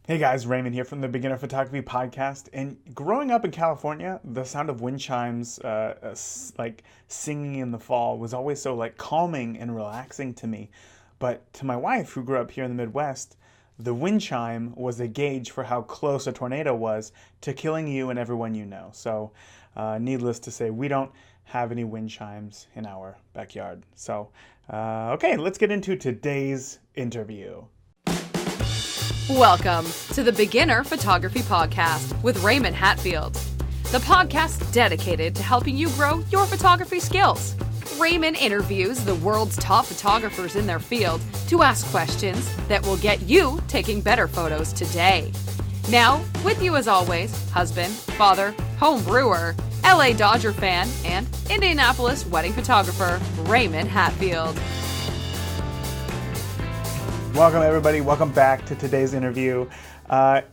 Hey guys, Raymond here from the Beginner Photography Podcast. And growing up in California, the sound of wind chimes, like singing in the fall, was always so like calming and relaxing to me. But to my wife, who grew up here in the Midwest, the wind chime was a gauge for how close a tornado was to killing you and everyone you know. So, needless to say, we don't have any wind chimes in our backyard. So, okay, let's get into today's interview. Welcome to the Beginner Photography Podcast with Raymond Hatfield, the podcast dedicated to helping you grow your photography skills. Raymond interviews the world's top photographers in their field to ask questions that will get you taking better photos today. Now, with you as always, husband, father, home brewer, LA Dodger fan, and Indianapolis wedding photographer, Raymond Hatfield. Welcome, everybody. Welcome back to today's interview.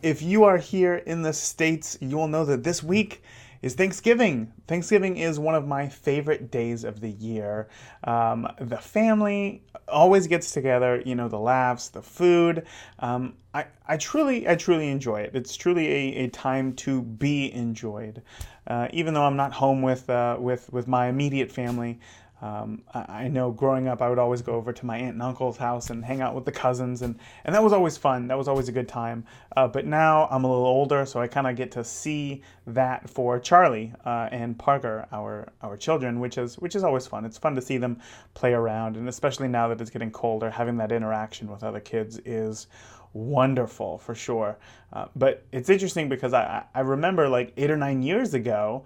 If you are here in the States, you will know that this week is Thanksgiving. Thanksgiving is one of my favorite days of the year. The family always gets together, you know, the laughs, the food. I truly enjoy it. It's truly a time to be enjoyed. Even though I'm not home with my immediate family, I know growing up I would always go over to my aunt and uncle's house and hang out with the cousins, and that was always fun. That was always a good time. But now I'm a little older, so I kind of get to see that for Charlie and Parker, our children, which is always fun. It's fun to see them play around, and especially now that it's getting colder, having that interaction with other kids is wonderful for sure. But it's interesting because I remember like 8 or 9 years ago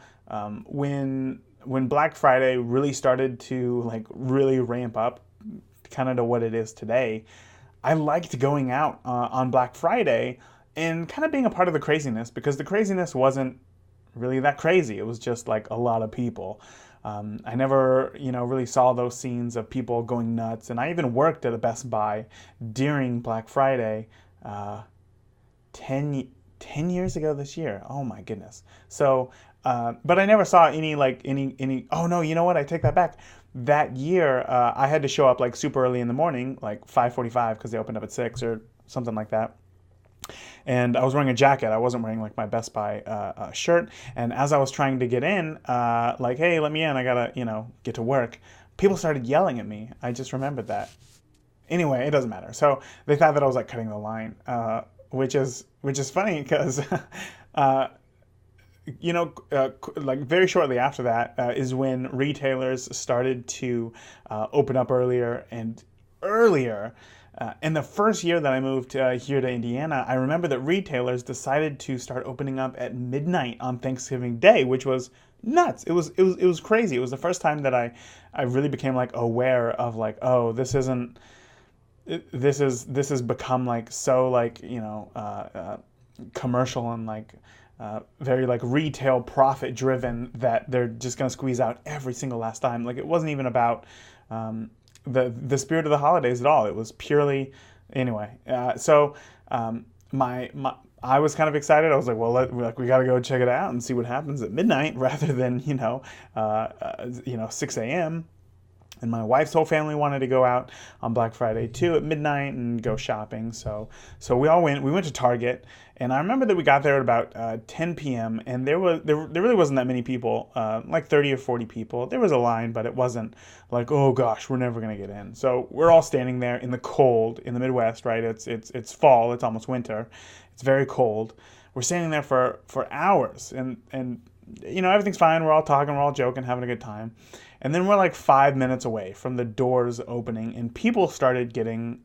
when Black Friday really started to like really ramp up kind of to what it is today. I liked going out on Black Friday and kind of being a part of the craziness, because the craziness wasn't really that crazy. It was just like a lot of people. I never, really saw those scenes of people going nuts. And I even worked at a Best Buy during Black Friday 10 years ago this year. Oh my goodness. So, but I never saw any, oh no, you know what? I take that back. That year, I had to show up like super early in the morning, like 5:45, because they opened up at 6 or something like that. And I was wearing a jacket. I wasn't wearing like my Best Buy shirt. And as I was trying to get in, like, hey, let me in. I gotta, get to work. People started yelling at me. I just remembered that. Anyway, it doesn't matter. So they thought that I was like cutting the line, which is funny because, like very shortly after that is when retailers started to open up earlier and earlier. And the first year that I moved here to Indiana, I remember that retailers decided to start opening up at midnight on Thanksgiving Day, which was nuts. It was crazy. It was the first time that I really became like aware of like, oh, this has become like so like commercial and like very like retail profit driven, that they're just gonna squeeze out every single last time. Like it wasn't even about the spirit of the holidays at all. It was purely anyway. My I was kind of excited. I was like, well, we got to go check it out and see what happens at midnight rather than 6 a.m. And my wife's whole family wanted to go out on Black Friday too at midnight and go shopping. So we all went. We went to Target, and I remember that we got there at about 10 p.m. and there really wasn't that many people, like 30 or 40 people. There was a line, but it wasn't like, oh gosh, we're never gonna get in. So we're all standing there in the cold in the Midwest, right? It's fall. It's almost winter. It's very cold. We're standing there for hours, and everything's fine. We're all talking. We're all joking, having a good time. And then we're like 5 minutes away from the doors opening, and people started getting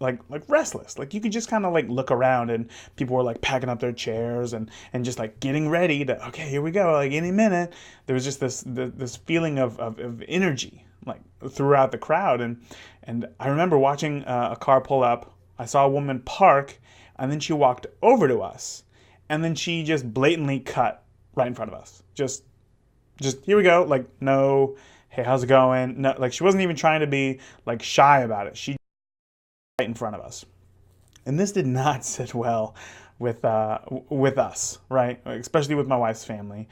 like restless. Like you could just kind of like look around, and people were like packing up their chairs and just like getting ready to, okay, here we go. Like any minute, there was just this feeling of energy like throughout the crowd. And I remember watching a car pull up. I saw a woman park, and then she walked over to us, and then she just blatantly cut right in front of us. Just here we go. Like, no, hey, how's it going? No, like she wasn't even trying to be like shy about it. She right in front of us. And this did not sit well with us, right? Especially with my wife's family.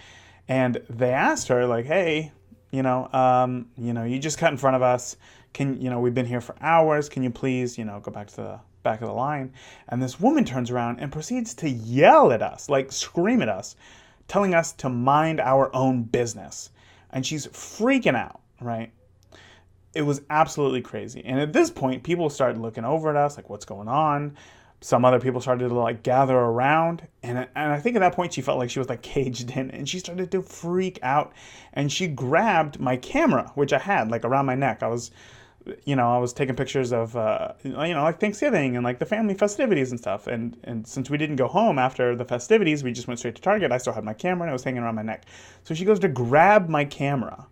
And they asked her like, hey, you just cut in front of us. We've been here for hours. Can you please, go back to back of the line. And this woman turns around and proceeds to yell at us, like scream at us, telling us to mind our own business. And she's freaking out, right? It was absolutely crazy. And at this point, people started looking over at us, like, what's going on? Some other people started to like gather around. And I think at that point she felt like she was like caged in, and she started to freak out. And she grabbed my camera, which I had like around my neck. I was taking pictures of, like Thanksgiving and like the family festivities and stuff. And since we didn't go home after the festivities, we just went straight to Target. I still had my camera and it was hanging around my neck. So she goes to grab my camera.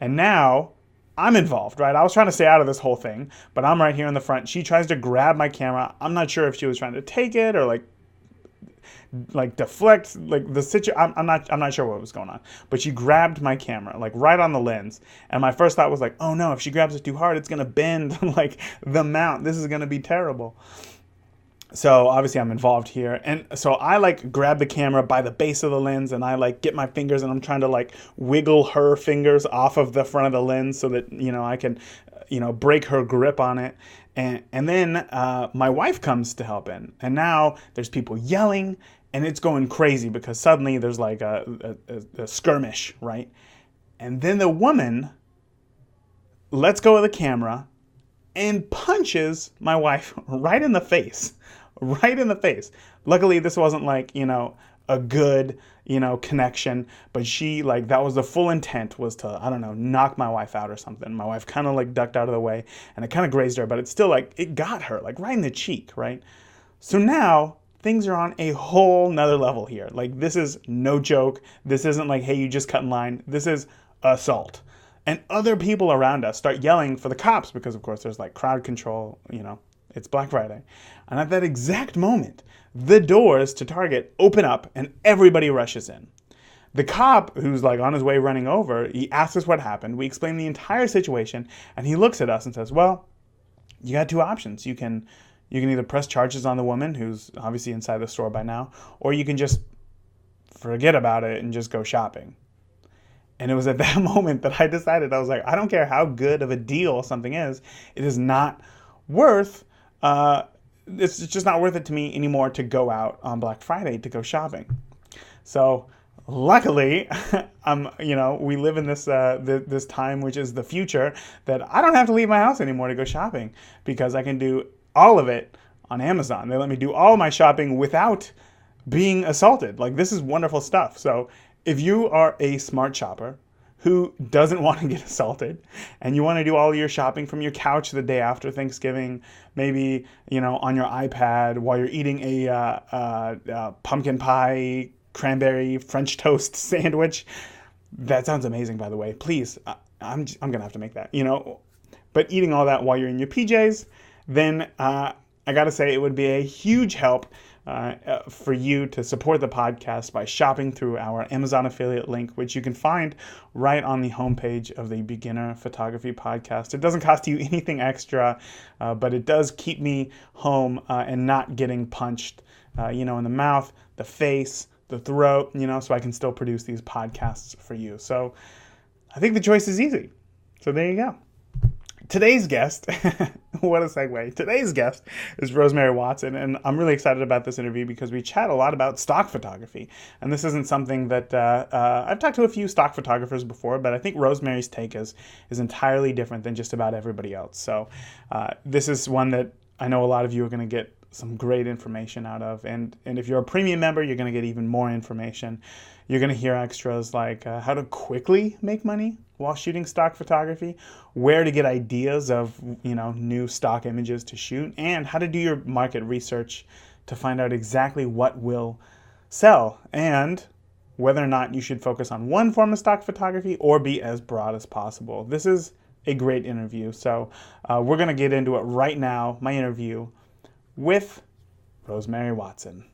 And now I'm involved, right? I was trying to stay out of this whole thing, but I'm right here in the front. She tries to grab my camera. I'm not sure if she was trying to take it or like deflect, like the situation. I'm not sure what was going on, but she grabbed my camera like right on the lens. And my first thought was like, oh no, if she grabs it too hard, it's going to bend like the mount. This is going to be terrible. So obviously I'm involved here. And so I like grab the camera by the base of the lens, and I like get my fingers and I'm trying to like wiggle her fingers off of the front of the lens so that, I can, break her grip on it. And then my wife comes to help in. And now there's people yelling and it's going crazy because suddenly there's like a skirmish, right? And then the woman lets go of the camera and punches my wife right in the face. Right in the face. Luckily, this wasn't like, a good, connection, but she like, that was the full intent, was to, I don't know, knock my wife out or something. My wife kind of like ducked out of the way and it kind of grazed her, but it's still like, it got her like right in the cheek, right? So now things are on a whole nother level here. Like, this is no joke. This isn't like, hey, you just cut in line. This is assault. And other people around us start yelling for the cops because, of course, there's like crowd control, it's Black Friday. And at that exact moment, the doors to Target open up and everybody rushes in. The cop, who's like on his way running over, he asks us what happened. We explain the entire situation and he looks at us and says, well, you got two options. You can either press charges on the woman, who's obviously inside the store by now, or you can just forget about it and just go shopping. And it was at that moment that I decided, I was like, I don't care how good of a deal something is, it is not worth it's just not worth it to me anymore to go out on Black Friday to go shopping. So luckily, we live in this this time, which is the future, that I don't have to leave my house anymore to go shopping because I can do all of it on Amazon. They let me do all my shopping without being assaulted. Like, this is wonderful stuff. So if you are a smart shopper who doesn't want to get assaulted and you want to do all your shopping from your couch the day after Thanksgiving, maybe, on your iPad while you're eating a pumpkin pie, cranberry, French toast sandwich. That sounds amazing, by the way. Please, I'm going to have to make that, But eating all that while you're in your PJs, then I got to say it would be a huge help for you to support the podcast by shopping through our Amazon affiliate link, which you can find right on the homepage of the Beginner Photography Podcast. It doesn't cost you anything extra, but it does keep me home and not getting punched, in the mouth, the face, the throat, so I can still produce these podcasts for you. So I think the choice is easy. So there you go. Today's guest, what a segue. Today's guest is Rosemary Watson, and I'm really excited about this interview because we chat a lot about stock photography. And this isn't something that I've talked to a few stock photographers before, but I think Rosemary's take is entirely different than just about everybody else. So this is one that I know a lot of you are going to get some great information out of. And if you're a premium member, you're going to get even more information. You're going to hear extras like how to quickly make money while shooting stock photography, where to get ideas of, new stock images to shoot, and how to do your market research to find out exactly what will sell, and whether or not you should focus on one form of stock photography or be as broad as possible. This is a great interview. So we're going to get into it right now, my interview with Rosemary Watson.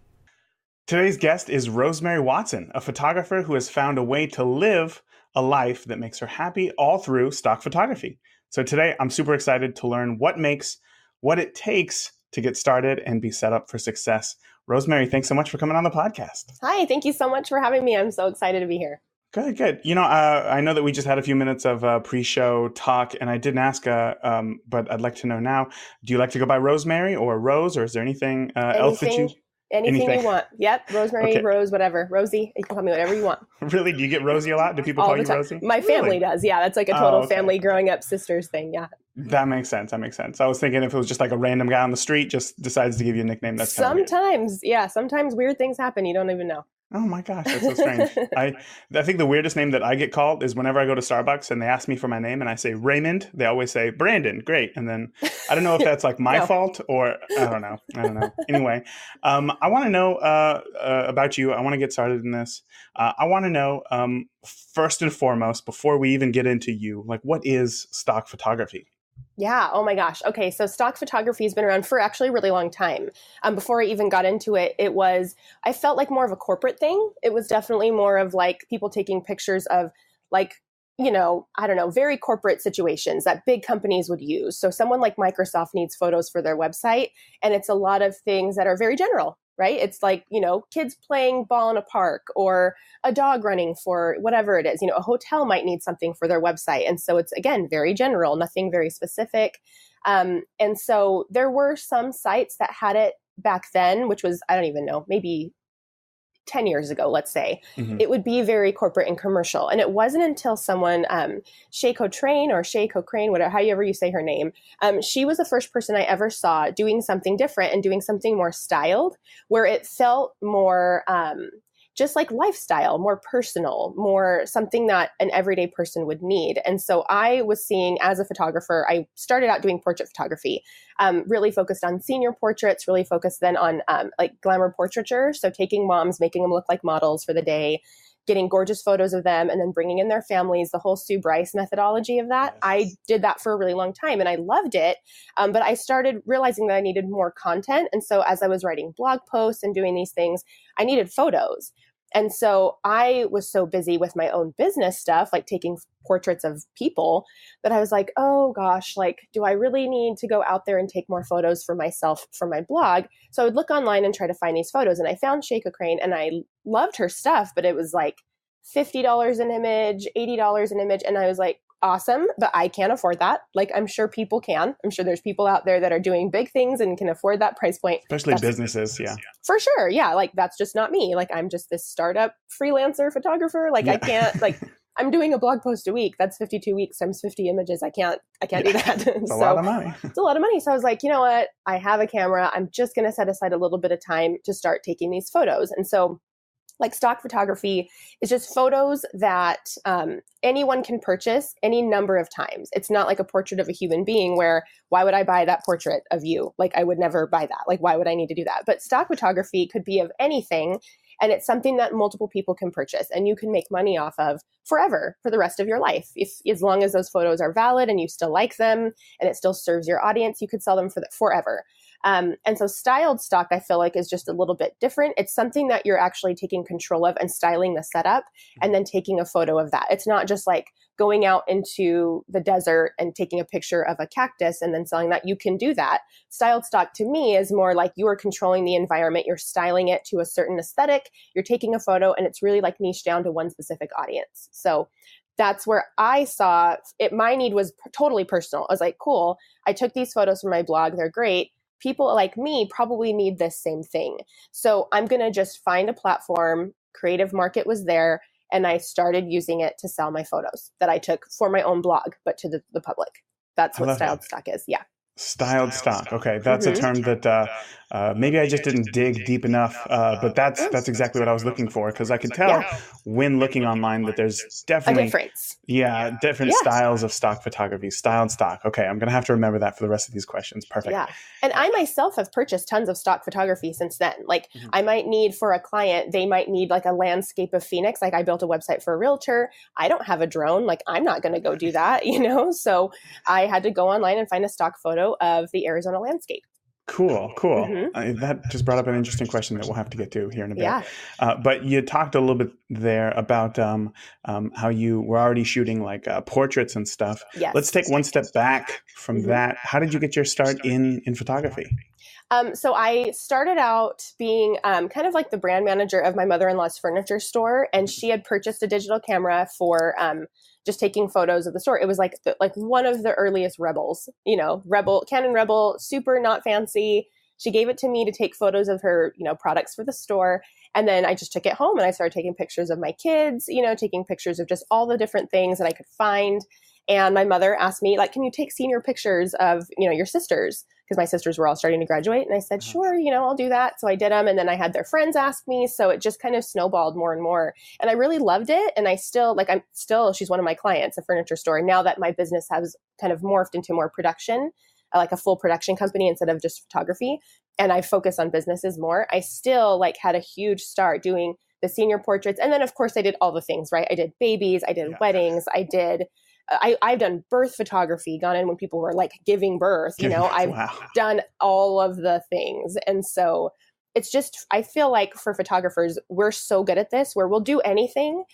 Today's guest is Rosemary Watson, a photographer who has found a way to live a life that makes her happy all through stock photography. So today I'm super excited to learn what it takes to get started and be set up for success. Rosemary, thanks so much for coming on the podcast. Hi, thank you so much for having me. I'm so excited to be here. Good, good. I know that we just had a few minutes of pre-show talk, and I didn't ask, but I'd like to know now, do you like to go by Rosemary or Rose, or is there anything else that you... Anything you want. Yep. Rosemary, Okay. Rose, whatever. Rosie. You can call me whatever you want. Really? Do you get Rosie a lot? Do people All call the you time. Rosie? My family Really? does. Yeah. That's like a total okay. family growing up sisters thing. Yeah. That makes sense. That makes sense. I was thinking if it was just like a random guy on the street just decides to give you a nickname, that's kind of weird. Sometimes. Yeah. Sometimes weird things happen. You don't even know. Oh my gosh, that's so strange. I think the weirdest name that I get called is whenever I go to Starbucks and they ask me for my name and I say Raymond, they always say Brandon. Great. And then I don't know if that's like my fault or I don't know. Anyway, I want to know about you. I want to get started in this. I want to know first and foremost, before we even get into you, like what is stock photography? Yeah. Oh my gosh. Okay. So stock photography has been around for actually a really long time. Before I even got into it, I felt like more of a corporate thing. It was definitely more of like people taking pictures of like, I don't know, very corporate situations that big companies would use. So someone like Microsoft needs photos for their website, and it's a lot of things that are very general, right? It's like, kids playing ball in a park or a dog running for whatever it is. A hotel might need something for their website. And so it's, again, very general, nothing very specific. And so there were some sites that had it back then, which was, I don't even know, maybe 10 years ago, let's say. Mm-hmm. It would be very corporate and commercial. And it wasn't until someone, Shay Cochrane, whatever, however you say her name, she was the first person I ever saw doing something different and doing something more styled, where it felt more just like lifestyle, more personal, more something that an everyday person would need. And so I was seeing, as a photographer, I started out doing portrait photography, really focused on senior portraits, really focused then on like glamour portraiture. So taking moms, making them look like models for the day, getting gorgeous photos of them, and then bringing in their families, the whole Sue Bryce methodology of that. Yes. I did that for a really long time and I loved it. But I started realizing that I needed more content. And so as I was writing blog posts and doing these things, I needed photos. And so I was so busy with my own business stuff, like taking portraits of people, that I was like, oh gosh, like, do I really need to go out there and take more photos for myself for my blog? So I would look online and try to find these photos. And I found Shay Cochrane and I loved her stuff, but it was like $50 an image, $80 an image. And I was like, awesome, but I can't afford that. Like, I'm sure people can. I'm sure there's people out there that are doing big things and can afford that price point. Especially businesses, yeah. For sure, yeah. Like, that's just not me. Like, I'm just this startup freelancer photographer. Like, yeah. I can't, like, I'm doing a blog post a week. That's 52 weeks times 50 images. I can't do that. It's a lot of money. It's a lot of money. So I was like, you know what? I have a camera. I'm just going to set aside a little bit of time to start taking these photos. And so like stock photography is just photos that anyone can purchase any number of times. It's not like a portrait of a human being where, why would I buy that portrait of you? Like, I would never buy that. Like, why would I need to do that? But stock photography could be of anything. And it's something that multiple people can purchase and you can make money off of forever, for the rest of your life. As long as those photos are valid and you still like them and it still serves your audience, you could sell them forever. And so styled stock, I feel like, is just a little bit different. It's something that you're actually taking control of and styling the setup and then taking a photo of that. It's not just like going out into the desert and taking a picture of a cactus and then selling that. You can do that. Styled stock to me is more like you are controlling the environment. You're styling it to a certain aesthetic. You're taking a photo and it's really like niche down to one specific audience. So that's where I saw it. My need was totally personal. I was like, cool. I took these photos from my blog. They're great. People like me probably need this same thing. So I'm going to just find a platform. Creative Market was there. And I started using it to sell my photos that I took for my own blog, but to the public. That's what styled stock is. Yeah. Styled stock. Okay. That's a term that maybe I just didn't dig deep enough, but that's exactly what I was looking for, because I could tell when looking online that there's definitely a difference. Yeah, different styles of stock photography. Styled stock. Okay, I'm going to have to remember that for the rest of these questions. Perfect. Yeah. And I myself have purchased tons of stock photography since then. Like I might need for a client, they might need like a landscape of Phoenix. Like I built a website for a realtor. I don't have a drone. Like I'm not going to go do that, So I had to go online and find a stock photo of the Arizona landscape. Cool. That just brought up an interesting question that we'll have to get to here in a bit. Yeah. But you talked a little bit there about how you were already shooting like portraits and stuff. Yes. Let's take one step back from that. How did you get your start in photography? So I started out being kind of like the brand manager of my mother-in-law's furniture store, and she had purchased a digital camera for just taking photos of the store. It was like one of the earliest Rebels, Canon Rebel, super not fancy. She gave it to me to take photos of her, products for the store. And then I just took it home and I started taking pictures of my kids, taking pictures of just all the different things that I could find. And my mother asked me, like, can you take senior pictures of, your sisters? Because my sisters were all starting to graduate. And I said, sure, I'll do that. So I did them. And then I had their friends ask me. So it just kind of snowballed more and more. And I really loved it. And she's one of my clients, a furniture store. Now that my business has kind of morphed into more production, like a full production company instead of just photography, and I focus on businesses more, I still had a huge start doing the senior portraits. And then of course I did all the things, right? I did babies, I did weddings, I've done birth photography, gone in when people were giving birth, I've done all of the things. And so it's just, I feel like for photographers, we're so good at this where we'll do anything.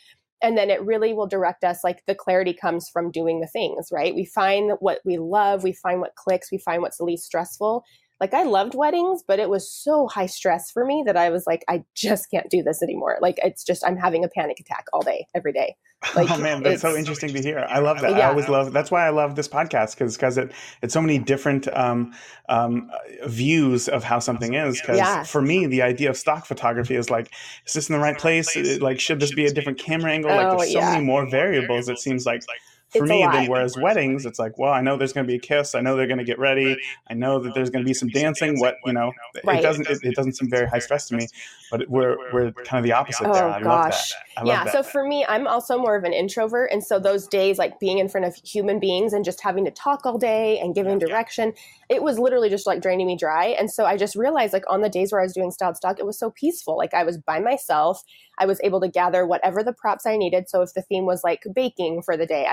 And then it really will direct us. The clarity comes from doing the things, right? We find what we love. We find what clicks. We find what's the least stressful. I loved weddings, but it was so high stress for me that I was like, I just can't do this anymore. It's just, I'm having a panic attack all day, every day. Oh man, that's so interesting to hear. I love that. Yeah. I always love, that's why I love this podcast, because it's so many different views of how something is. Because for me, the idea of stock photography is is this in the right place? Should this be a different camera angle? There's so many more variables, it seems like. For me, then whereas weddings, it's well, I know there's going to be a kiss. I know they're going to get ready. I know that there's going to be some dancing. It doesn't seem very high stress to me, but we're kind of the opposite there. I love that. I love that. So for me, I'm also more of an introvert. And so those days, being in front of human beings and just having to talk all day and giving direction, it was literally just draining me dry. And so I just realized on the days where I was doing styled stock, it was so peaceful. I was by myself. I was able to gather whatever the props I needed. So if the theme was baking for the day,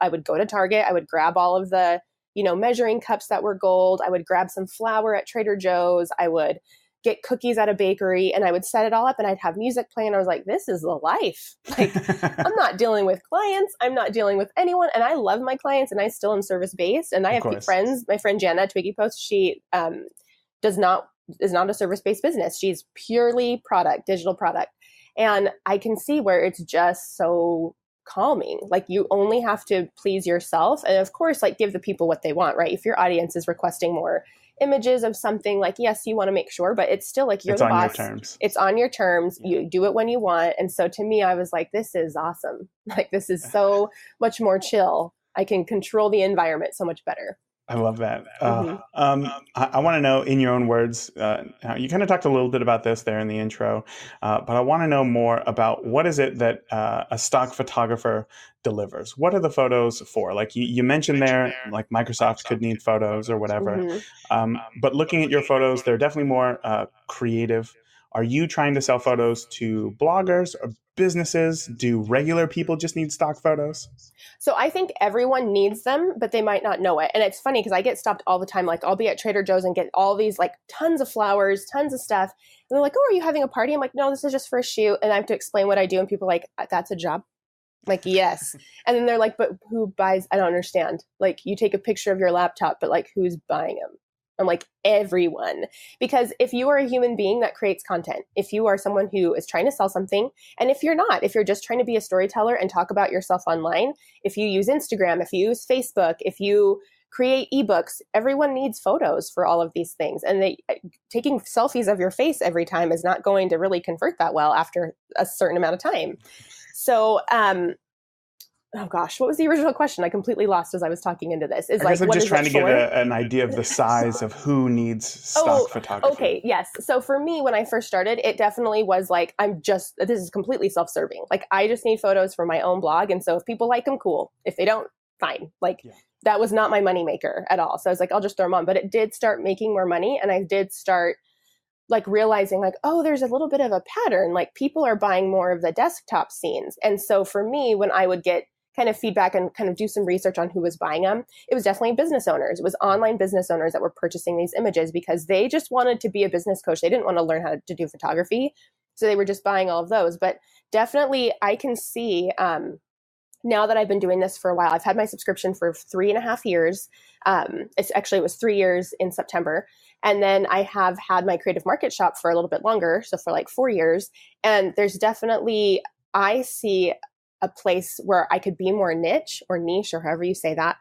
I would go to Target. I would grab all of the, measuring cups that were gold. I would grab some flour at Trader Joe's. I would get cookies at a bakery and I would set it all up and I'd have music playing. I was like, this is the life. I'm not dealing with clients. I'm not dealing with anyone. And I love my clients and I still am service based. And I have friends, my friend Jenna at Twiggy Post, she is not a service based business. She's purely digital product. And I can see where it's just so calming. You only have to please yourself. And of course, give the people what they want, right? If your audience is requesting more images of something, yes, you want to make sure, but it's still you're the boss. It's on your terms. It's on your terms. Yeah. You do it when you want. And so to me, I was like, this is awesome. This is so much more chill. I can control the environment so much better. I love that. I want to know, in your own words, you kind of talked a little bit about this there in the intro, but I want to know more about what is it that a stock photographer delivers? What are the photos for? You mentioned there, Microsoft could need photos or whatever, but looking at your photos, they're definitely more creative. Are you trying to sell photos to bloggers or businesses? Do regular people just need stock photos? So I think everyone needs them, but they might not know it. And it's funny because I get stopped all the time. I'll be at Trader Joe's and get all these tons of flowers, tons of stuff. And they're like, oh, are you having a party? I'm like, no, this is just for a shoot. And I have to explain what I do. And people are like, that's a job? Yes. And then they're like, but who buys? I don't understand. You take a picture of your laptop, but who's buying them? I'm like, everyone. Because if you are a human being that creates content, if you are someone who is trying to sell something, and if you're not, if you're just trying to be a storyteller and talk about yourself online, if you use Instagram, if you use Facebook, if you create ebooks, everyone needs photos for all of these things. And taking selfies of your face every time is not going to really convert that well after a certain amount of time. So, oh gosh, what was the original question? I completely lost as I was talking into this. I guess I'm just trying to get an idea of the size of who needs stock photography. Okay, yes. So for me, when I first started, it definitely was this is completely self-serving. I just need photos for my own blog. And so if people like them, cool. If they don't, fine. That was not my moneymaker at all. So I was I'll just throw them on. But it did start making more money. And I did start realizing oh, there's a little bit of a pattern. People are buying more of the desktop scenes. And so for me, when I would get kind of feedback and kind of do some research on who was buying them, it was definitely business owners. It was online business owners that were purchasing these images because they just wanted to be a business coach. They didn't want to learn how to do photography. So they were just buying all of those. But definitely I can see now that I've been doing this for a while, I've had my subscription for 3.5 years. It was 3 years in September. And then I have had my creative market shop for a little bit longer. So for like 4 years. And there's definitely, I see a place where I could be more niche or however you say that.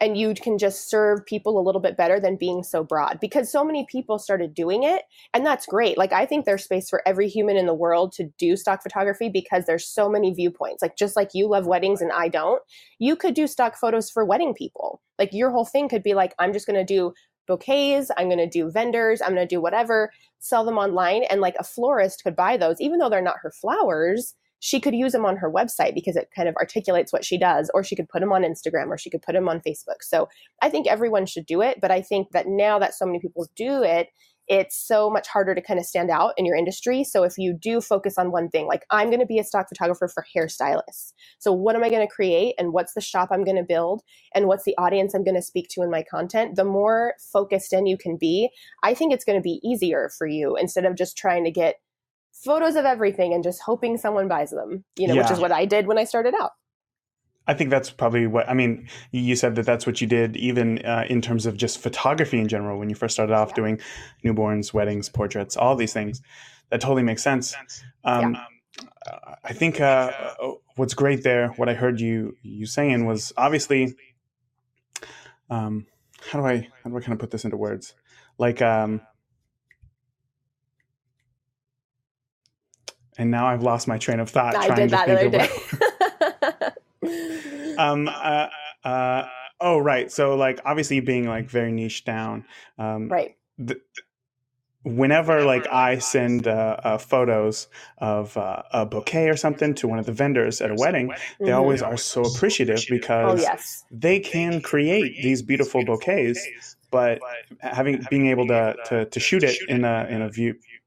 And you can just serve people a little bit better than being so broad, because so many people started doing it. And that's great. Like, I think there's space for every human in the world to do stock photography, because there's so many viewpoints. Like, just like you love weddings and I don't, you could do stock photos for wedding people. Like, your whole thing could be like, I'm just going to do bouquets, I'm going to do vendors, I'm going to do whatever, sell them online. And like a florist could buy those, even though they're not her flowers. She could use them on her website because it kind of articulates what she does, or she could put them on Instagram, or she could put them on Facebook. So I think everyone should do it. But I think that now that so many people do it, it's so much harder to kind of stand out in your industry. So if you do focus on one thing, like, I'm going to be a stock photographer for hairstylists. So what am I going to create, and what's the shop I'm going to build, and what's the audience I'm going to speak to in my content? The more focused in you can be, I think it's going to be easier for you, instead of just trying to get photos of everything and just hoping someone buys them, which is what I did when I started out. I think that's probably what, I mean, you said that that's what you did even in terms of just photography in general, when you first started off doing newborns, weddings, portraits, all these things. That totally makes sense. I think what's great there, what I heard you saying was, obviously, how do I kind of put this into words? Like, and now I've lost my train of thought. I did that the other day. Oh, right. So, like, obviously being like very niche down. Right. Whenever like I send photos of a bouquet or something to one of the vendors at a wedding, they always are so appreciative, because they can create these beautiful bouquets, but being able to shoot it in a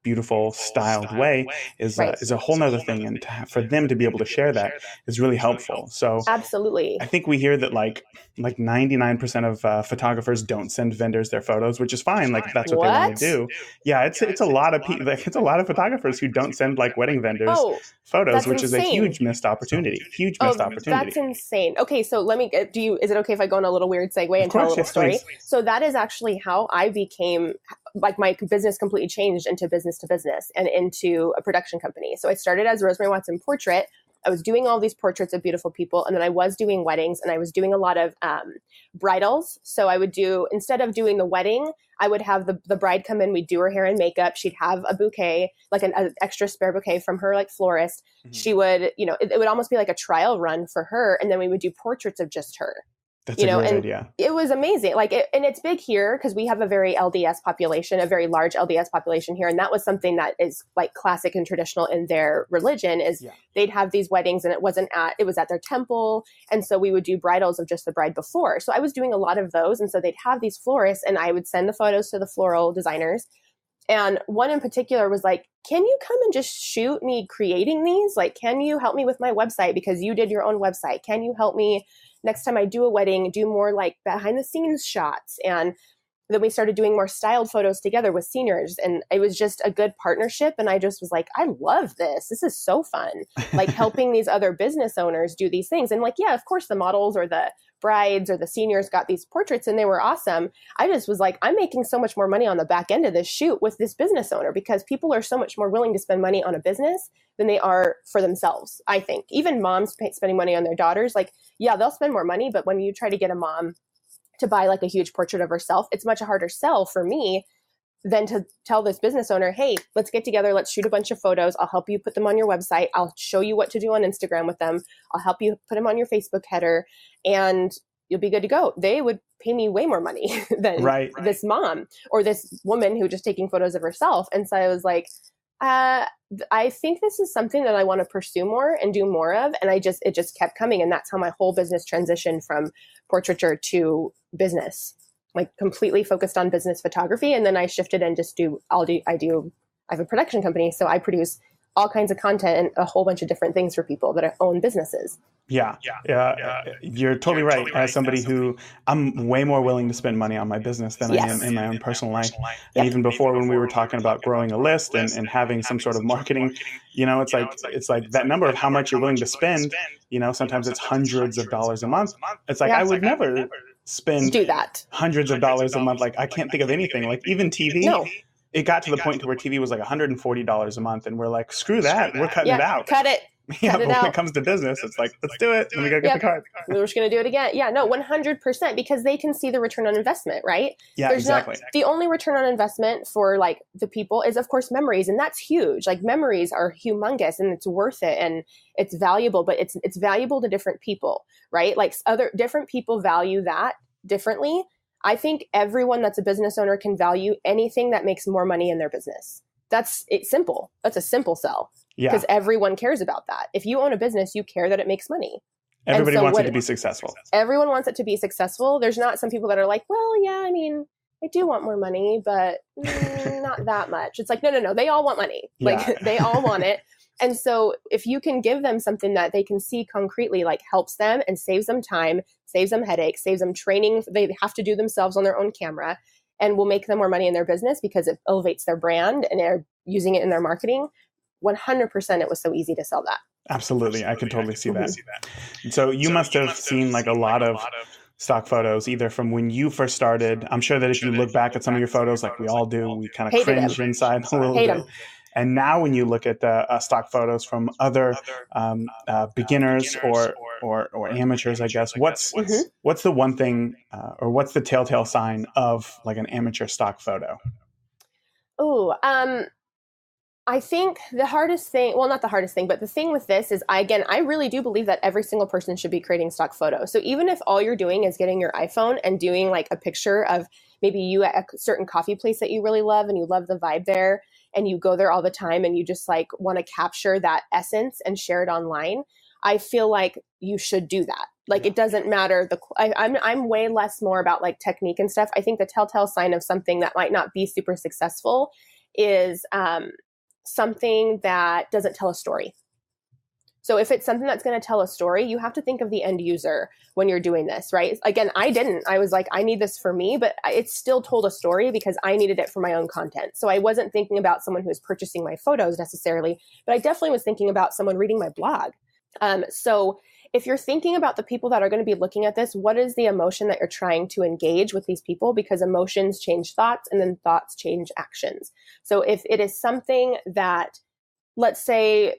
beautiful styled way is a whole nother thing, and for them to be able to share that is really helpful. So absolutely, I think we hear that like 99% of photographers don't send vendors their photos, which is fine. Like, if that's what they want to do. Yeah, it's a lot of people. Like, it's a lot of photographers who don't send like wedding vendors photos, which is a huge missed opportunity. That's insane. Okay, so let me. Is it okay if I go on a little weird segue and tell a little story? Please. So that is actually how I became. Like, my business completely changed into business to business and into a production company. So I started as Rosemary Watson Portrait. I was doing all these portraits of beautiful people. And then I was doing weddings, and I was doing a lot of bridals. So I would do, instead of doing the wedding, I would have the bride come in, we'd do her hair and makeup. She'd have a bouquet, like an extra spare bouquet from her like florist. Mm-hmm. She would, it would almost be like a trial run for her. And then we would do portraits of just her. That's a great idea. It was amazing. Like, and it's big here because we have a very LDS population, a very large LDS population here. And that was something that is like classic and traditional in their religion is they'd have these weddings, and it was at their temple. And so we would do bridals of just the bride before. So I was doing a lot of those. And so they'd have these florists, and I would send the photos to the floral designers. And one in particular was like, can you come and just shoot me creating these? Like, can you help me with my website? Because you did your own website. Can you help me next time I do a wedding, do more like behind the scenes shots? And then we started doing more styled photos together with seniors. And it was just a good partnership. And I just was like, I love this. This is so fun. Like, helping these other business owners do these things. And like, yeah, of course the models or the brides or the seniors got these portraits and they were awesome. I just was like, I'm making so much more money on the back end of this shoot with this business owner, because people are so much more willing to spend money on a business than they are for themselves. I think even moms spending money on their daughters, like, yeah, they'll spend more money. But when you try to get a mom to buy like a huge portrait of herself, it's much a harder sell for me than to tell this business owner, hey, let's get together. Let's shoot a bunch of photos. I'll help you put them on your website. I'll show you what to do on Instagram with them. I'll help you put them on your Facebook header, and you'll be good to go. They would pay me way more money than this mom or this woman who just taking photos of herself. And so I was like, I think this is something that I want to pursue more and do more of. And it just kept coming. And that's how my whole business transitioned from portraiture to business, like completely focused on business photography. And then I shifted and just I have a production company. So I produce all kinds of content and a whole bunch of different things for people that own businesses. Yeah. You're totally right. As somebody who I'm way more willing to spend money on my business than I am in my own personal life. And even before, when we were talking about growing a list and having some sort of marketing, it's like that number of how much you're willing to spend, sometimes it's hundreds of dollars a month. It's like, I would never spend do that. hundreds of dollars a month. Like I can't think of anything. Like even TV. No. It got to the point to where TV was like $140 a month, and we're like, screw that, we're cutting it out. Cut it. Yeah, Cut it but when out. it comes to business, it's like, let's do it. Let me go get the card. We're just going to do it again. Yeah, no, 100%, because they can see the return on investment, right? Yeah, exactly. The only return on investment for like the people is, of course, memories. And that's huge. Like memories are humongous and it's worth it and it's valuable, but it's valuable to different people, right? Like different people value that differently. I think everyone that's a business owner can value anything that makes more money in their business. It's simple. That's a simple sell. Yeah. Because everyone cares about that. If you own a business, you care that it makes money. Everybody wants it to be successful. Everyone wants it to be successful. There's not some people that are like, well, yeah, I mean, I do want more money, but not that much. It's like, no. They all want money. Like they all want it. And so if you can give them something that they can see concretely, like helps them and saves them time, saves them headaches, saves them training they have to do themselves on their own camera, and will make them more money in their business because it elevates their brand and they're using it in their marketing, 100% it was so easy to sell that. Absolutely. I could totally see that. So you must have seen like a lot of stock photos, either from when you first started. I'm sure that if you look back at some of your photos, like we all do, we kind of cringe inside a little bit. And now when you look at the stock photos from other beginners or amateurs, I guess, what's the one thing or what's the telltale sign of like an amateur stock photo? I think the hardest thing, well, not the hardest thing, but the thing with this is, I really do believe that every single person should be creating stock photos. So even if all you're doing is getting your iPhone and doing like a picture of maybe you at a certain coffee place that you really love and you love the vibe there and you go there all the time and you just like want to capture that essence and share it online, I feel like you should do that. Like it doesn't matter. I'm way less more about like technique and stuff. I think the telltale sign of something that might not be super successful is something that doesn't tell a story. So if it's something that's going to tell a story, you have to think of the end user when you're doing this, right? Again, I didn't. I was like, I need this for me, but it still told a story because I needed it for my own content. So I wasn't thinking about someone who was purchasing my photos necessarily, but I definitely was thinking about someone reading my blog. So if you're thinking about the people that are going to be looking at this, what is the emotion that you're trying to engage with these people? Because emotions change thoughts and then thoughts change actions. So if it is something that, let's say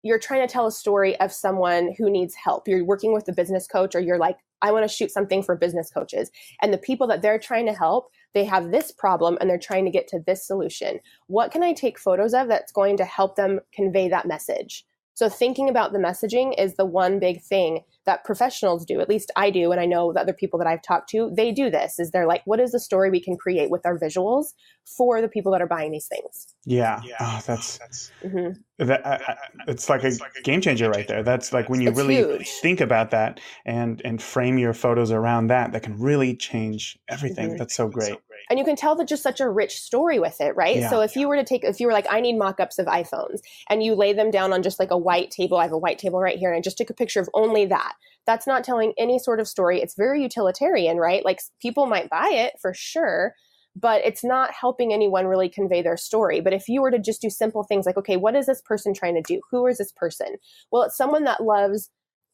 you're trying to tell a story of someone who needs help, you're working with a business coach, or you're like, I want to shoot something for business coaches. And the people that they're trying to help, they have this problem and they're trying to get to this solution. What can I take photos of that's going to help them convey that message? So thinking about the messaging is the one big thing that professionals do. At least I do. And I know the other people that I've talked to, they do this, is they're like, what is the story we can create with our visuals for the people that are buying these things? Yeah. Oh, it's like a game changer right there. That's like when you really huge. Think about that and frame your photos around that can really change everything. That's so great. And you can tell that just such a rich story with it, right? Yeah. So if you were like, I need mock-ups of iPhones, and you lay them down on just like a white table, I have a white table right here, and I just took a picture of only that. That's not telling any sort of story. It's very utilitarian, right? Like people might buy it for sure, but it's not helping anyone really convey their story. But if you were to just do simple things like, okay, what is this person trying to do? Who is this person? Well, it's someone that loves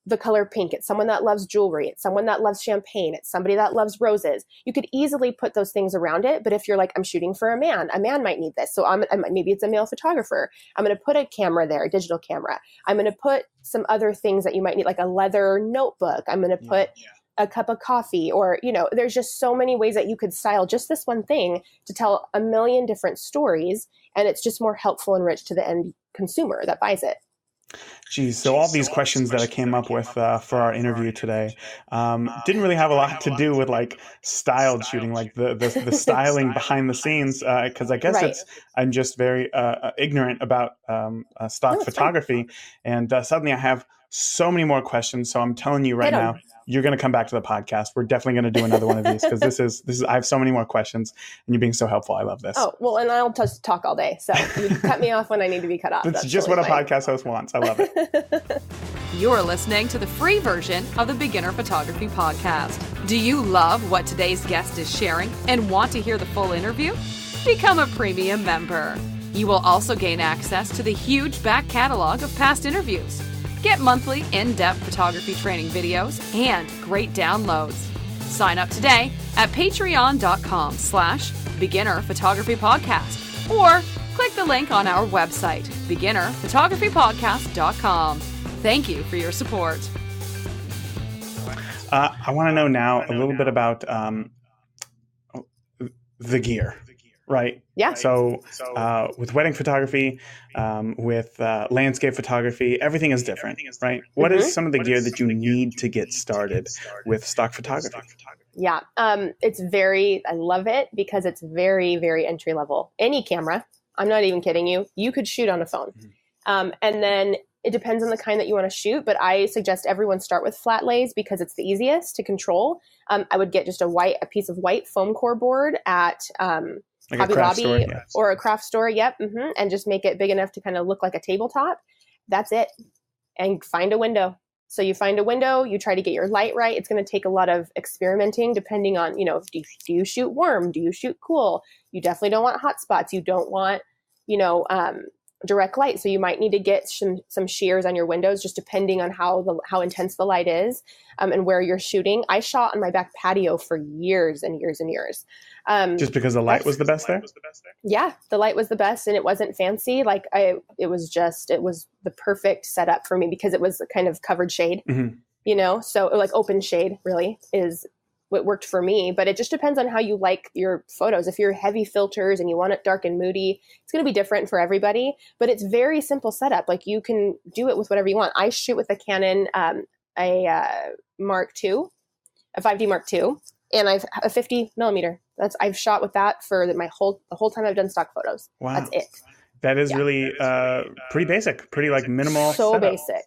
the color pink. It's someone that loves jewelry. It's someone that loves champagne. It's somebody that loves roses. You could easily put those things around it. But if you're like, I'm shooting for a man might need this. So maybe it's a male photographer. I'm going to put a camera there, a digital camera. I'm going to put some other things that you might need, like a leather notebook. I'm going to put a cup of coffee, or, there's just so many ways that you could style just this one thing to tell a million different stories. And it's just more helpful and rich to the end consumer that buys it. Geez, so all these questions that I came up with for our interview today didn't really have a lot to do with like styled shooting, like the styling behind the scenes, because I guess I'm just very ignorant about stock photography, and suddenly I have so many more questions. So I'm telling you right now, you're going to come back to the podcast. We're definitely going to do another one of these because this is I have so many more questions and you're being so helpful. I love this. Oh, well, and I'll just talk all day. So you cut me off when I need to be cut off. That's just totally what a podcast host wants. I love it. You're listening to the free version of the Beginner Photography Podcast. Do you love what today's guest is sharing and want to hear the full interview? Become a premium member. You will also gain access to the huge back catalog of past interviews. Get monthly in-depth photography training videos and great downloads. Sign up today at patreon.com/Beginner Photography Podcast or click the link on our website, beginnerphotographypodcast.com. Thank you for your support. I want to know now a little bit about the gear, right? Yeah. So with wedding photography, with landscape photography, everything is different, right? What is some of the gear that you need to get started with stock photography? Yeah. I love it because it's very, very entry level. Any camera, I'm not even kidding you, you could shoot on a phone. And then it depends on the kind that you want to shoot, but I suggest everyone start with flat lays because it's the easiest to control. I would get just a piece of white foam core board at Like Hobby Lobby store, yeah. or a craft store. Yep. And just make it big enough to kind of look like a tabletop. That's it. And find a window. So you find a window, you try to get your light right. It's going to take a lot of experimenting depending on, do you shoot warm? Do you shoot cool? You definitely don't want hot spots. You don't want, direct light. So you might need to get some shears on your windows, just depending on how intense the light is and where you're shooting. I shot on my back patio for years and years and years. Just because the light was the best there? Yeah, the light was the best and it wasn't fancy. It was the perfect setup for me because it was a kind of covered shade, so like open shade really is what worked for me, but it just depends on how you like your photos. If you're heavy filters and you want it dark and moody, it's going to be different for everybody, but it's very simple setup. Like you can do it with whatever you want. I shoot with a Canon, Mark II, a 5D Mark II, and I've a 50 millimeter. I've shot with that for the whole time I've done stock photos. Wow. That's it. That is really pretty basic, pretty like minimal. So setup. basic.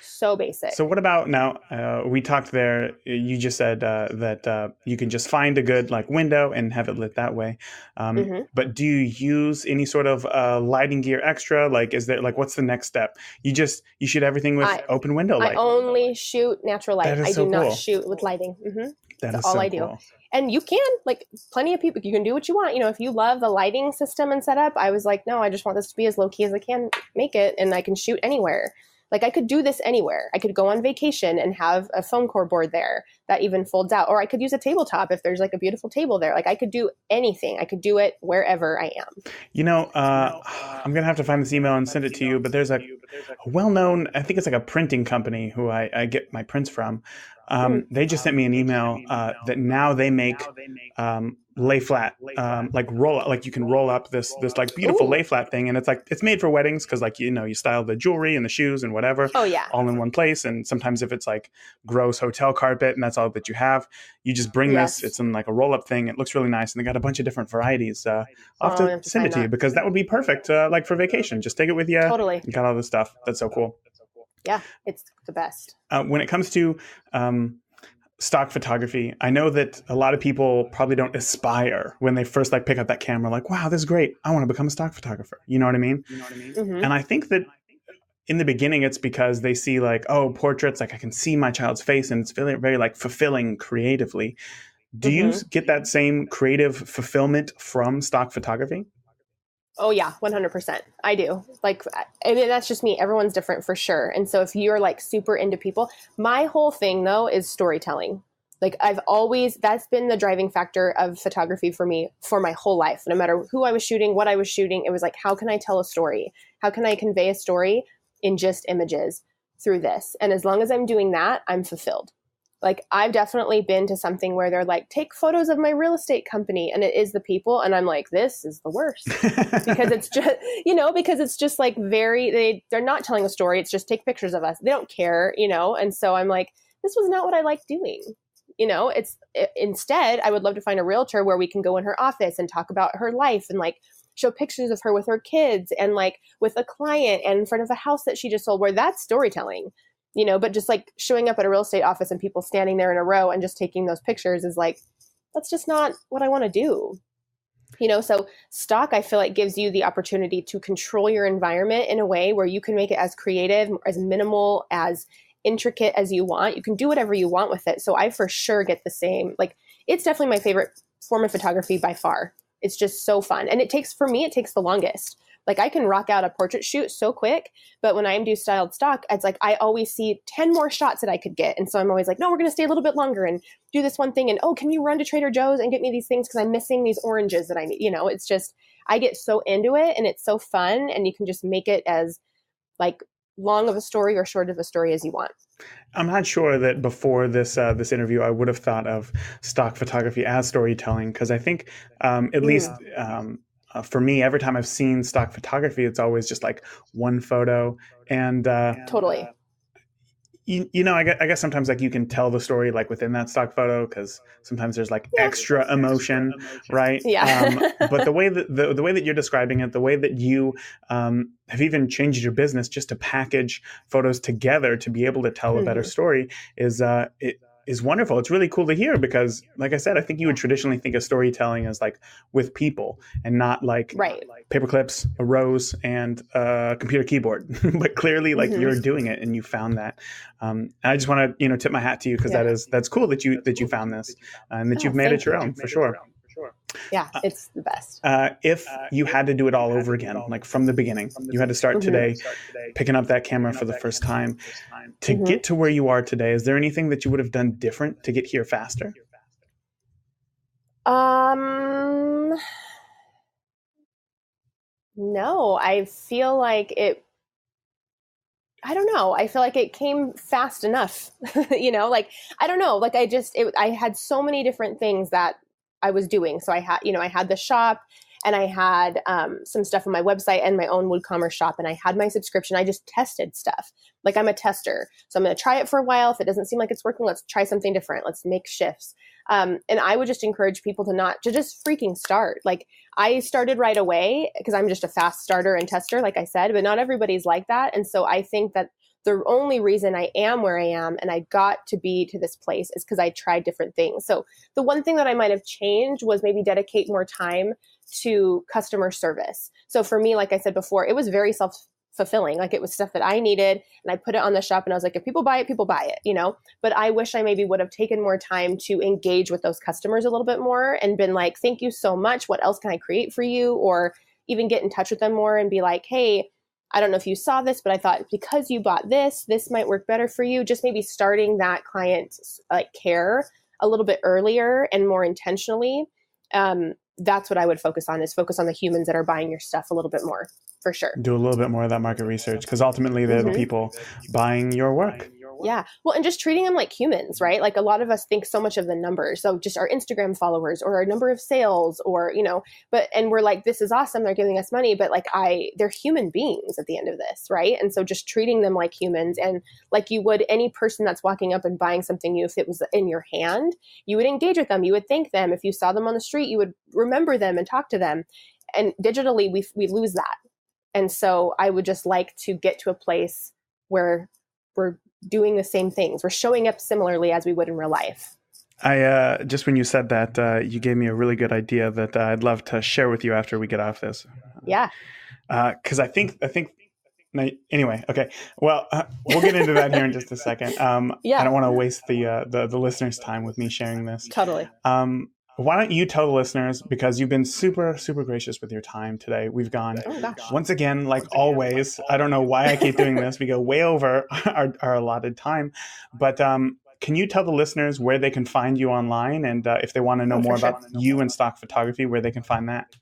So basic. So what about now, we talked there, you just said that you can just find a good like window and have it lit that way. But do you use any sort of lighting gear extra? Like, is there what's the next step? You shoot everything with open window light. I only shoot natural light. I do not shoot with lighting. That's all so I do. cool. And you can, plenty of people, you can do what you want. If you love the lighting system and setup, I was like, no, I just want this to be as low key as I can make it. And I can shoot anywhere. I could do this anywhere. I could go on vacation and have a foam core board there that even folds out. Or I could use a tabletop if there's a beautiful table there. I could do anything. I could do it wherever I am. I'm going to have to find this email and send it to you. But there's a well-known, I think it's a printing company who I get my prints from. They just sent me an email that now they make lay flat, roll up, you can roll up this beautiful lay flat thing, and it's made for weddings because you style the jewelry and the shoes and whatever. Oh yeah, all in one place. And sometimes if it's gross hotel carpet and that's all that you have, you just bring this. It's in a roll up thing. It looks really nice, and they got a bunch of different varieties. I'll have to send it to you because that would be perfect. For vacation, just take it with you. Totally, you got all this stuff. That's so cool. Yeah, it's the best. When it comes to stock photography, I know that a lot of people probably don't aspire when they first pick up that camera, wow, this is great. I want to become a stock photographer. You know what I mean? And I think that in the beginning, it's because they see portraits, I can see my child's face and it's very, very fulfilling creatively. Do you get that same creative fulfillment from stock photography? Oh yeah, 100%. I do. That's just me. Everyone's different for sure. And so if you're super into people, my whole thing though is storytelling. That's been the driving factor of photography for me for my whole life. No matter who I was shooting, what I was shooting, it was how can I tell a story? How can I convey a story in just images through this? And as long as I'm doing that, I'm fulfilled. I've definitely been to something where they're take photos of my real estate company, and it is the people. And I'm this is the worst because it's just, they're not telling a story. It's just take pictures of us. They don't care, And so I'm this was not what I like doing. Instead, I would love to find a realtor where we can go in her office and talk about her life and show pictures of her with her kids and with a client and in front of a house that she just sold, where that's storytelling. But just showing up at a real estate office and people standing there in a row and just taking those pictures is that's just not what I want to do. So stock, I feel gives you the opportunity to control your environment in a way where you can make it as creative, as minimal, as intricate as you want. You can do whatever you want with it. So I for sure get the same, it's definitely my favorite form of photography by far. It's just so fun. And it takes the longest. Like I can rock out a portrait shoot so quick, but when I do styled stock, it's like I always see 10 more shots that I could get. And so I'm always like, no, we're going to stay a little bit longer and do this one thing. And oh, can you run to Trader Joe's and get me these things? Because I'm missing these oranges that I need. It's just, I get so into it and it's so fun. And you can just make it as like long of a story or short of a story as you want. I'm not sure that before this interview, I would have thought of stock photography as storytelling, because I think at least for me, every time I've seen stock photography, it's always just like one photo. And totally. I guess sometimes like you can tell the story like within that stock photo, because sometimes there's like extra emotion, right? Yeah. But the way that the way that you're describing it, the way that you have even changed your business just to package photos together to be able to tell a better story is wonderful. It's really cool to hear, because like I said, I think you would traditionally think of storytelling as like with people and not like paper clips, a rose, and a computer keyboard. But clearly like you're doing it and you found that. And I just want to, tip my hat to you, because that's cool that you found this and that you've made it your own, for sure. Yeah, it's the best. If you had to do it all over again, like from the beginning, you had to start today, picking up that camera for the first time, to get to where you are today, is there anything that you would have done different to get here faster? No, I feel like I don't know. I feel like it came fast enough, like, I don't know. Like I had so many different things that I was doing. So I had the shop, and I had some stuff on my website and my own WooCommerce shop, and I had my subscription. I just tested stuff. Like I'm a tester. So I'm going to try it for a while. If it doesn't seem like it's working, let's try something different. Let's make shifts. And I would just encourage people to just freaking start. Like I started right away because I'm just a fast starter and tester, like I said, but not everybody's like that. And so I think that the only reason I am where I am and I got to be to this place is because I tried different things. So the one thing that I might have changed was maybe dedicate more time to customer service. So for me, like I said before, it was very self-fulfilling. Like it was stuff that I needed, and I put it on the shop, and I was like, if people buy it, But I wish I maybe would have taken more time to engage with those customers a little bit more and been like, thank you so much. What else can I create for you? Or even get in touch with them more and be like, hey, I don't know if you saw this, but I thought because you bought this might work better for you. Just maybe starting that client like care a little bit earlier and more intentionally. That's what I would focus on the humans that are buying your stuff a little bit more, for sure. Do a little bit more of that market research, because ultimately they're the people buying your work. Yeah. Well, and just treating them like humans, right? Like a lot of us think so much of the numbers. So just our Instagram followers or our number of sales or, and we're like, this is awesome. They're giving us money, but like they're human beings at the end of this. Right. And so just treating them like humans, and like you would any person that's walking up and buying something new, if it was in your hand, you would engage with them. You would thank them. If you saw them on the street, you would remember them and talk to them. And digitally, we lose that. And so I would just like to get to a place where we're doing the same things. We're showing up similarly as we would in real life. I just when you said that, you gave me a really good idea that I'd love to share with you after we get off this. Yeah. Because I think. Anyway, okay. Well, we'll get into that here in just a second. Yeah. I don't want to waste the listeners' time with me sharing this. Totally. Why don't you tell the listeners, because you've been super, super gracious with your time today. We've gone, once again, like always, I don't know why I keep doing this. We go way over our allotted time. But can you tell the listeners where they can find you online, and if they want to know more about you and stock photography, where they can find that?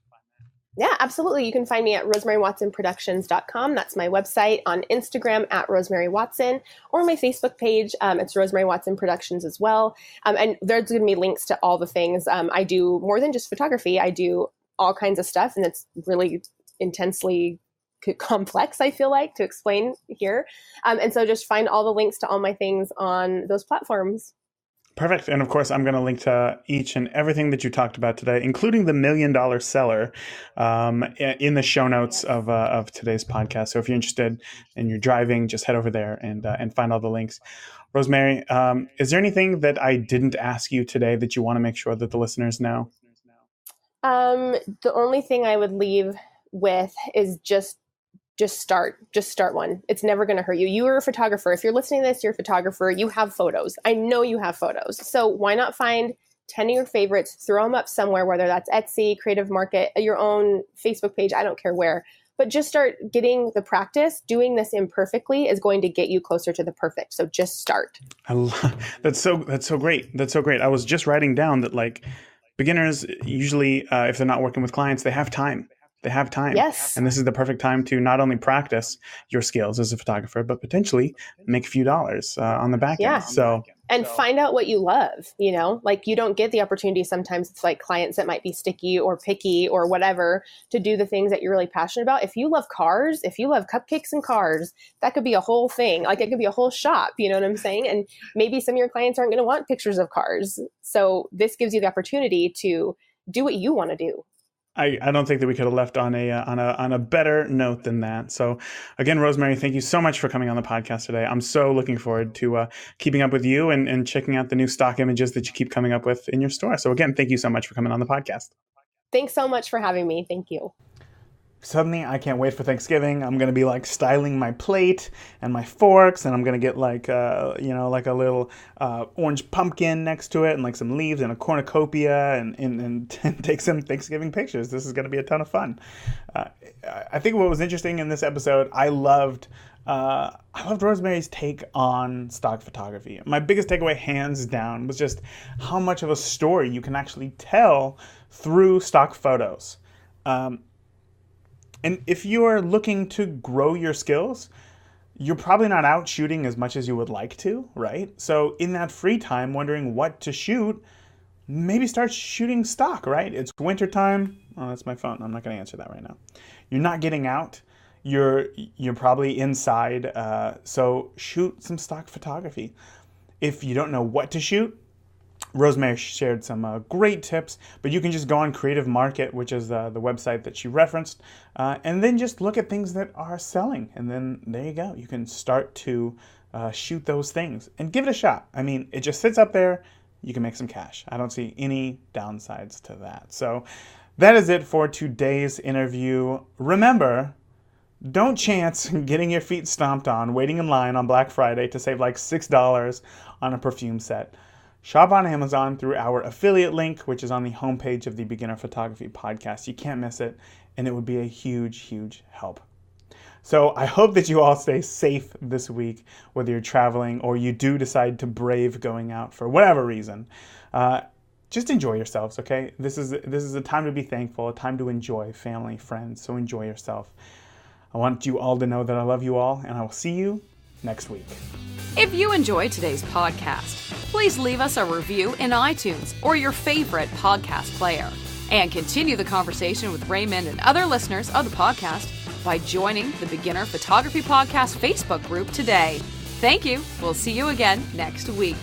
Yeah, absolutely. You can find me at RosemaryWatsonProductions.com. That's my website. On Instagram at Rosemary Watson, or my Facebook page. It's Rosemary Watson Productions as well. And there's going to be links to all the things. I do more than just photography. I do all kinds of stuff, and it's really intensely complex, I feel like, to explain here. And so just find all the links to all my things on those platforms. Perfect. And of course, I'm going to link to each and everything that you talked about today, including the $1 Million Seller, in the show notes of today's podcast. So if you're interested and you're driving, just head over there and find all the links. Rosemary, is there anything that I didn't ask you today that you want to make sure that the listeners know? The only thing I would leave with is just start one. It's never going to hurt you. You are a photographer. If you're listening to this, you're a photographer. You have photos. I know you have photos. So why not find 10 of your favorites, throw them up somewhere, whether that's Etsy, Creative Market, your own Facebook page, I don't care where. but just start getting the practice. Doing this imperfectly is going to get you closer to the perfect. So just start. That's so great. That's so great. I was just writing down that like beginners usually, if they're not working with clients, they have time. They have time. Yes. And this is the perfect time to not only practice your skills as a photographer, but potentially make a few dollars on the back end. So, and find out what you love, like you don't get the opportunity. Sometimes it's like clients that might be sticky or picky or whatever to do the things that you're really passionate about. If you love cars, if you love cupcakes and cars, that could be a whole thing. Like it could be a whole shop, you know what I'm saying? And maybe some of your clients aren't going to want pictures of cars. So this gives you the opportunity to do what you want to do. I don't think that we could have left on a better note than that. So again, Rosemary, thank you so much for coming on the podcast today. I'm so looking forward to keeping up with you and checking out the new stock images that you keep coming up with in your store. So again, thank you so much for coming on the podcast. Thanks so much for having me. Thank you. Suddenly, I can't wait for Thanksgiving. I'm going to be like styling my plate and my forks, and I'm going to get like, like a little orange pumpkin next to it and like some leaves and a cornucopia and take some Thanksgiving pictures. This is going to be a ton of fun. I think what was interesting in this episode, I loved Rosemary's take on stock photography. My biggest takeaway, hands down, was just how much of a story you can actually tell through stock photos. And if you're looking to grow your skills, you're probably not out shooting as much as you would like to, right? So in that free time, wondering what to shoot, maybe start shooting stock, right? It's wintertime. Oh, that's my phone. I'm not going to answer that right now. You're not getting out. You're probably inside. So shoot some stock photography. If you don't know what to shoot, Rosemary shared some great tips, but you can just go on Creative Market, which is the website that she referenced, and then just look at things that are selling. And then there you go. You can start to shoot those things and give it a shot. I mean, it just sits up there. You can make some cash. I don't see any downsides to that. So that is it for today's interview. Remember, don't chance getting your feet stomped on, waiting in line on Black Friday to save like $6 on a perfume set. Shop on Amazon through our affiliate link, which is on the homepage of the Beginner Photography Podcast. You can't miss it, and it would be a huge, huge help. So I hope that you all stay safe this week, whether you're traveling or you do decide to brave going out for whatever reason. Just enjoy yourselves, okay? This is a time to be thankful, a time to enjoy family, friends, so enjoy yourself. I want you all to know that I love you all, and I will see you next week. If you enjoyed today's podcast, please leave us a review in iTunes or your favorite podcast player. And continue the conversation with Raymond and other listeners of the podcast by joining the Beginner Photography Podcast Facebook group today. Thank you. We'll see you again next week.